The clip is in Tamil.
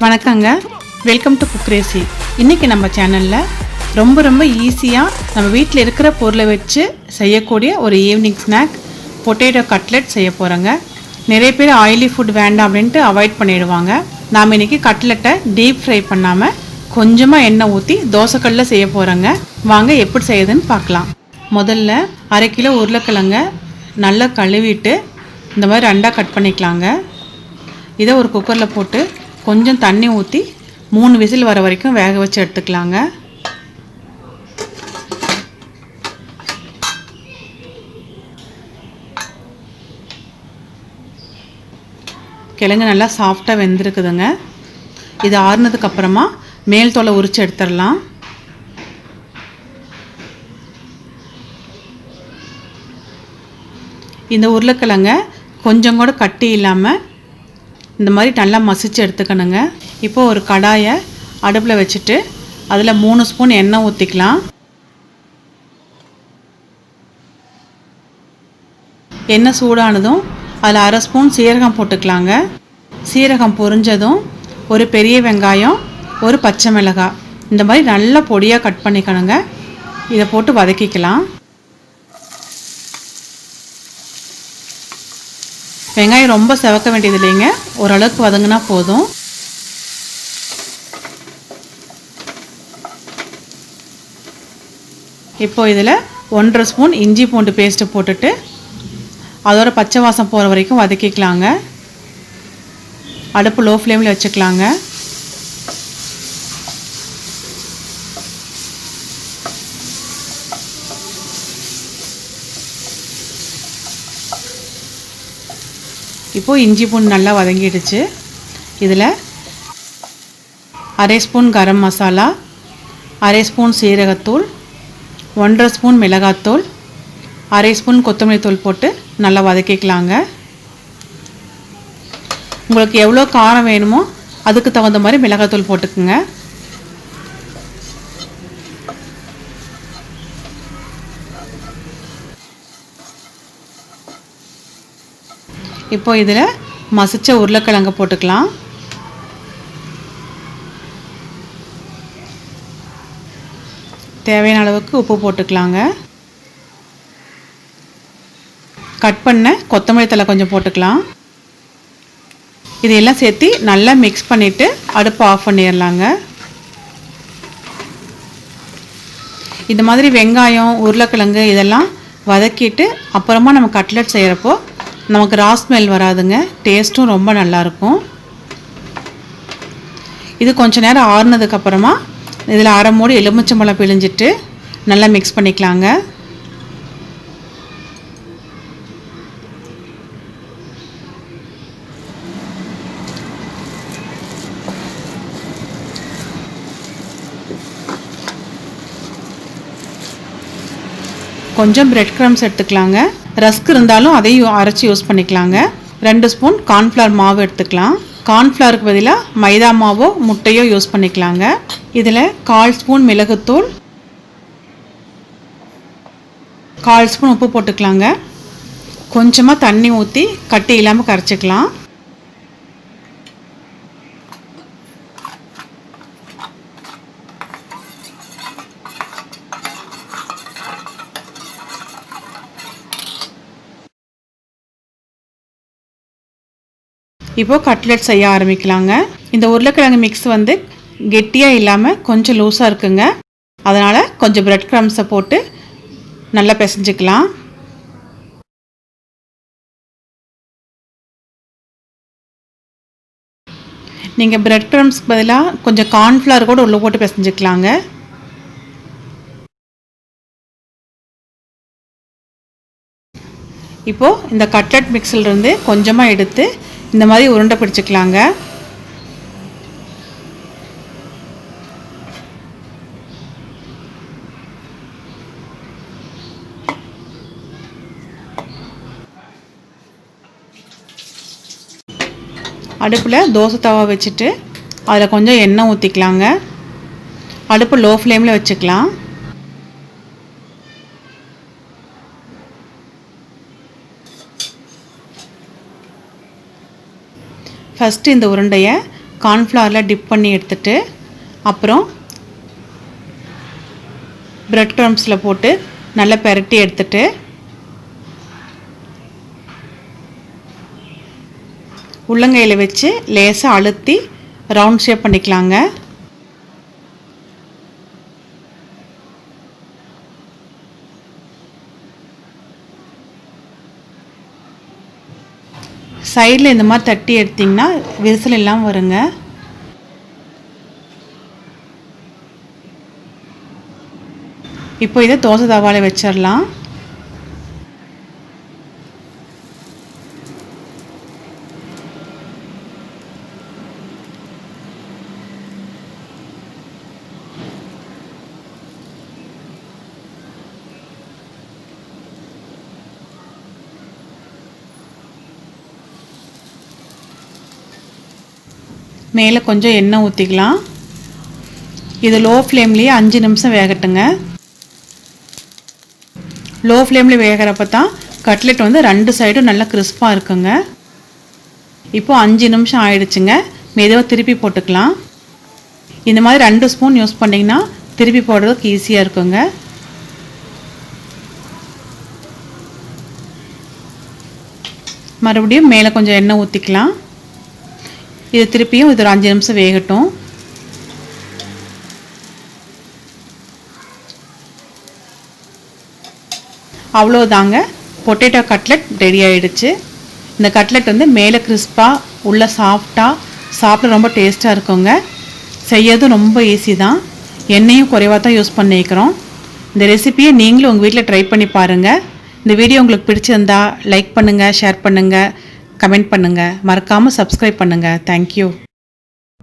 வணக்கங்க, வெல்கம் டு குக்ரேசி. இன்றைக்கி நம்ம சேனலில் ரொம்ப ஈஸியாக நம்ம வீட்டில் இருக்கிற பொருளை வச்சு செய்யக்கூடிய ஒரு ஈவினிங் ஸ்நாக் பொட்டேட்டோ கட்லெட் செய்ய போகிறோங்க. நிறைய பேர் ஆயிலி ஃபுட் வேண்டாம் அப்படின்ட்டு அவாய்ட் பண்ணிடுவாங்க. நாம் இன்றைக்கி கட்லெட்டை டீப் ஃப்ரை பண்ணாமல் கொஞ்சமாக எண்ணெய் ஊற்றி தோசைக்கல்லில் செய்ய போகிறோங்க. வாங்க எப்படி செய்யுதுன்னு பார்க்கலாம். முதல்ல 1/2 கிலோ உருளைக்கிழங்க நல்லா கழுவிட்டு இந்த மாதிரி 2ஆக கட் பண்ணிக்கலாங்க. இதை ஒரு குக்கரில் போட்டு கொஞ்சம் தண்ணி ஊற்றி 3 விசில் வர வரைக்கும் வேக வச்சு எடுத்துக்கலாங்க. கிழங்கு நல்லா சாஃப்டாக வெந்திருக்குதுங்க. இது ஆறுனதுக்கப்புறமா மேல் தோலை உரித்து எடுத்துடலாம். இந்த உருளைக்கிழங்க கொஞ்சம் கூட கட்டி இல்லாமல் இந்த மாதிரி நல்லா மசிச்சு எடுத்துக்கணுங்க. இப்போது ஒரு கடாயை அடுப்பில் வச்சுட்டு அதில் 3 ஸ்பூன் எண்ணெய் ஊற்றிக்கலாம். எண்ணெய் சூடானதும் அதில் 1/2 ஸ்பூன் சீரகம் போட்டுக்கலாங்க. சீரகம் பொரிஞ்சதும் ஒரு பெரிய வெங்காயம், ஒரு பச்சை மிளகாய் இந்த மாதிரி நல்லா பொடியாக கட் பண்ணிக்கணுங்க. இதை போட்டு வதக்கிக்கலாம். வெங்காயம் ரொம்ப செவக்க வேண்டியது இல்லைங்க, ஓரளவுக்கு வதங்கினா போதும். இப்போ இதில் 1/2 ஸ்பூன் இஞ்சி பூண்டு பேஸ்ட்டு போட்டுட்டு அதோட பச்சை வாசம் போகிற வரைக்கும் வதக்கிக்கலாங்க. அடுப்பு லோ ஃப்ளேமில் வச்சுக்கலாங்க. இப்போது இஞ்சி பூண்டு நல்லா வதங்கிடுச்சு. இதில் 1/2 ஸ்பூன் கரம் மசாலா, 1/2 ஸ்பூன் சீரகத்தூள், 1/2 ஸ்பூன் மிளகாத்தூள், 1/2 ஸ்பூன் கொத்தமல்லி தூள் போட்டு நல்லா வதக்கிக்கலாங்க. உங்களுக்கு எவ்வளோ காரம் வேணுமோ அதுக்கு தகுந்த மாதிரி மிளகாத்தூள் போட்டுக்குங்க. இப்போ இதில் மசிச்ச உருளைக்கிழங்கு போட்டுக்கலாம். தேவையான அளவுக்கு உப்பு போட்டுக்கலாங்க. கட் பண்ண கொத்தமல்லி தழை கொஞ்சம் போட்டுக்கலாம். இதையெல்லாம் சேர்த்து நல்லா மிக்ஸ் பண்ணிவிட்டு அடுப்பை ஆஃப் பண்ணிடலாங்க. இந்த மாதிரி வெங்காயம், உருளைக்கிழங்கு இதெல்லாம் வதக்கிட்டு அப்புறமா நம்ம கட்லெட் செய்கிறப்போ நமக்கு ரா ஸ்மெல் வராதுங்க, டேஸ்ட்டும் ரொம்ப நல்லாயிருக்கும். இது கொஞ்சம் நேரம் ஆறுனதுக்கப்புறமா இதில் 1/2 மூடி எலுமிச்சம்பழம் பிழிஞ்சிட்டு நல்லா மிக்ஸ் பண்ணிக்கலாங்க. கொஞ்சம் பிரெட் க்ரம்ஸ் எடுத்துக்கலாங்க. ரஸ்க் இருந்தாலும் அதையும் அரைச்சி யூஸ் பண்ணிக்கலாங்க. 2 ஸ்பூன் கார்ன்ஃப்ளவர் மாவு எடுத்துக்கலாம். கார்ன்ஃப்ளவருக்கு பதிலாக மைதா மாவோ முட்டையோ யூஸ் பண்ணிக்கலாங்க. இதில் 1/4 ஸ்பூன் மிளகுத்தூள், 1/4 ஸ்பூன் உப்பு போட்டுக்கலாங்க. கொஞ்சமாக தண்ணி ஊற்றி கட்டி இல்லாமல் கரைச்சிக்கலாம். இப்போது கட்லெட் செய்ய ஆரம்பிக்கலாங்க. இந்த உருளைக்கிழங்கு மிக்ஸ் வந்து கெட்டியாக இல்லாமல் கொஞ்சம் லூஸாக இருக்குங்க. அதனால் கொஞ்சம் பிரெட் க்ரம்ஸை போட்டு நல்லா பிசைஞ்சிக்கலாம். நீங்கள் பிரெட் க்ரம்ஸ்க்கு பதிலாக கொஞ்சம் கார்ன்ஃப்ளவர் கூட உள்ளே போட்டு பிசைஞ்சிக்கலாங்க. இப்போது இந்த கட்லெட் மிக்ஸிலிருந்து கொஞ்சமாக எடுத்து இந்த மாதிரி உருண்டை பிடிச்சிக்கலாங்க. அடுப்பில் தோசை தவா வச்சுட்டு அதில் கொஞ்சம் எண்ணெய் ஊற்றிக்கலாங்க. அடுப்பு லோ ஃப்ளேமில் வச்சுக்கலாம். ஃபஸ்ட்டு இந்த உருண்டையை கார்ன்ஃப்ளவரில் டிப் பண்ணி எடுத்துட்டு அப்புறம் பிரெட் க்ரம்ஸில் போட்டு நல்லா பெரட்டி எடுத்துட்டு உள்ளங்கையில் வச்சு லேசாக அழுத்தி ரவுண்ட் ஷேப் பண்ணிக்கலாங்க. சைடில் இந்த மாதிரி தட்டி எடுத்திங்கன்னா விரிசல் எல்லாம் வருங்க. இப்போ இதை தோசை தவாவில் வச்சிடலாம். மேலே கொஞ்சம் எண்ணெய் ஊற்றிக்கலாம். இது லோ ஃப்ளேம்லேயே 5 நிமிஷம் வேகட்டுங்க. லோ ஃப்ளேமில் வேகிறப்ப தான் கட்லெட் வந்து 2 சைடும் நல்லா கிறிஸ்பாக இருக்குங்க. இப்போது 5 நிமிஷம் ஆயிடுச்சுங்க. மெதுவாக திருப்பி போட்டுக்கலாம். இந்த மாதிரி 2 ஸ்பூன் யூஸ் பண்ணிங்கன்னா திருப்பி போடுறதுக்கு ஈஸியாக இருக்குங்க. மறுபடியும் மேலே கொஞ்சம் எண்ணெய் ஊற்றிக்கலாம். இது திருப்பியும் இது ஒரு 5 நிமிஷம் வேகட்டும். அவ்வளோதாங்க, பொட்டேட்டோ கட்லெட் ரெடி ஆகிடுச்சு. இந்த கட்லெட் வந்து மேலே கிறிஸ்பாக உள்ள சாஃப்டாக சாப்பிட ரொம்ப டேஸ்ட்டாக இருக்குங்க. செய்யறதும் ரொம்ப ஈஸி தான். எண்ணெயும் குறைவாக தான் யூஸ் பண்ணிக்கிறோம். இந்த ரெசிபியை நீங்களும் உங்கள் வீட்டில் ட்ரை பண்ணி பாருங்கள். இந்த வீடியோ உங்களுக்கு பிடிச்சிருந்தா லைக் பண்ணுங்கள், ஷேர் பண்ணுங்கள், கமெண்ட் பண்ணுங்கள். மறக்காமல் சப்ஸ்கிரைப் பண்ணுங்கள். தேங்க்யூ.